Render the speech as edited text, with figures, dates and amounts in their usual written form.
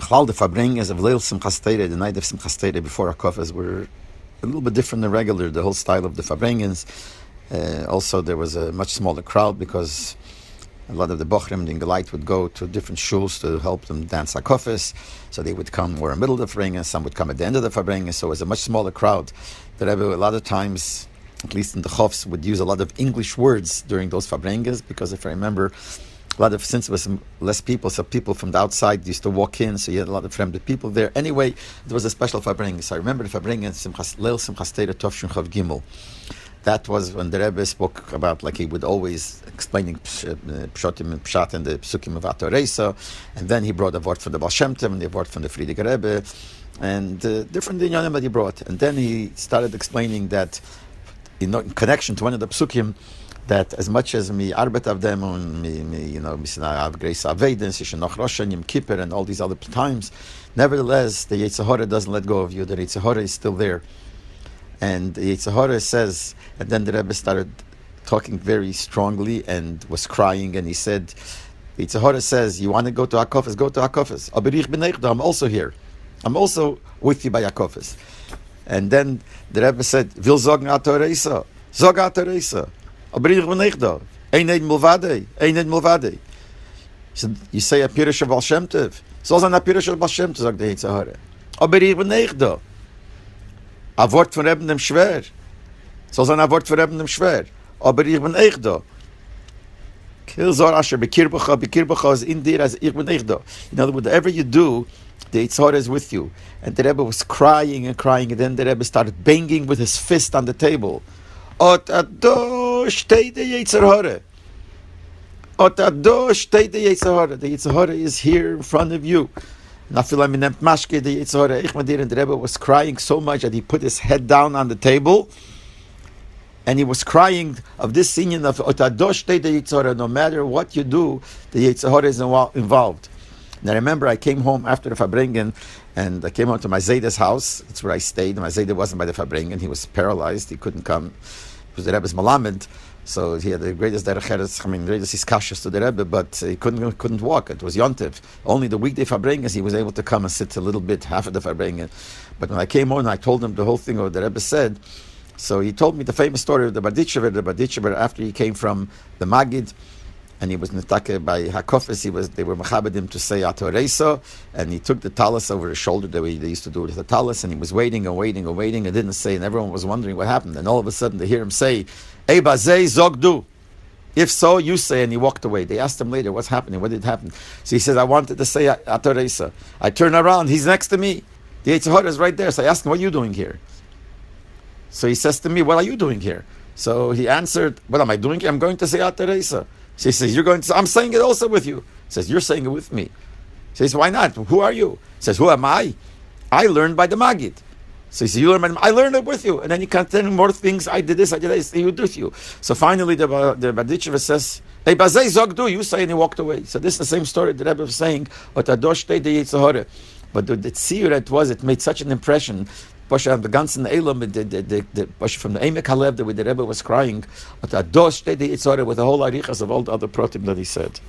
Chlal, the Fabrengas of Leil Simchas Torah, the night of Simchas Torah before Akofas, were a little bit different than regular, the whole style of the Fabrengas. Also, there was a much smaller crowd because a lot of the Bochrim in Gelait would go to different shuls to help them dance Akofas. So they would come more in the middle of the Fabrengas, some would come at the end of the Fabrengas, so it was a much smaller crowd. The Rebbe, a lot of times, at least in the Chofs, would use a lot of English words during those Fabrengas, because if I remember, since it was less people, so people from the outside used to walk in, so you had a lot of friendly people there. Anyway, there was a special Fabrenga. So I remember the Fabrenga, Leil Simchas Torah Tov Shin Chav Gimel. That was when the Rebbe spoke about, like he would always explaining Pshatim and Pshat and the Psukim of Atoresa, and then he brought a word from the Baal Shem Tov and a word from the Friediger Rebbe, and different dinyanim that he brought. And then he started explaining that, in connection to one of the Psukim, that as much as mi arbet avdem and mi av grace avedens, Yishanoch Roshan, Yom Kippur, and all these other times, nevertheless, the Yetzer Hora doesn't let go of you. The Yetzer Hora is still there. And the Yetzer Hora says, and then the Rebbe started talking very strongly and was crying, and he said, the Yetzer Hora says, you want to go to Akofas, go to Akofas. Aber ich bin nicht da, I'm also here. I'm also with you by Akofas. And then the Rebbe said, Vil sagen Atoresa, sag Atoresa. Aber ich bin nicht da. Ein Mulvade. You say a Pirush of Baal Shem Tov. So sein a Pirush of Baal Shem Tov, sagt der Yetzer Hora. Aber ich bin nicht da. A Wort von Rebbe dem schwer. So sein a Wort von Rebbe dem schwer. Aber ich bin nicht da. Kil zor asher bekirbacha is in dir as ich bin nicht da. In other words, whatever you do, the Yetzer Hora is with you. And the Rebbe was crying, and then the Rebbe started banging with his fist on the table. Ot ado shtei the Yetzer Hora. Ot ado shtei the Yetzer Hora. The Yetzer Hora is here in front of you. Nafilam inemt mashke the Yetzer Hora. Ich medir, and the Rebbe was crying so much that he put his head down on the table, and he was crying of this singing of Ot ado shtei the Yetzer Hora. No matter what you do, the Yetzer Hora is involved. And I remember I came home after the Fabrengen, and I came home to my Zayda's house. It's where I stayed. My Zayda wasn't by the Fabrengen. He was paralyzed. He couldn't come. It was the Rebbe's Malamed. So he had the greatest derecheres, greatest iskashas to the Rebbe, but he couldn't walk. It was Yontiv. Only the weekday Fabrengens he was able to come and sit a little bit, half of the Fabrengen. But when I came home, I told him the whole thing of what the Rebbe said. So he told me the famous story of the Barditchever. The Barditchever, after he came from the Magid, and he was netake by Hakofis, they were mechabed him to say Atoresa, and he took the talis over his shoulder the way they used to do with the talis, and he was waiting and didn't say, and everyone was wondering what happened. And all of a sudden they hear him say, Ei bazei zogdu. If so, you say, and he walked away. They asked him later, what's happening? What did happen? So he says, I wanted to say Atoresa. I turn around, he's next to me. The Yetzer Hora is right there. So I asked him, what are you doing here? So he says to me, what are you doing here? So he answered, what am I doing here? I'm going to say Atoresa. So he says, you're going to, I'm saying it also with you. He says, you're saying it with me. He says, why not? Who are you? He says, who am I? I learned by the Magid. So he says, you learned by the I learned it with you. And then he continued more things. I did this, I did that. He would do with you. So finally the Barditchever says, hey, Bazei Zogdu, you say, and he walked away. So this is the same story the Rebbe was saying, but the tziyur it made such an impression. The ganzen Elam, from the Emek Halev, the way the Rebbe was crying, with the whole arichas of all the other protim that he said.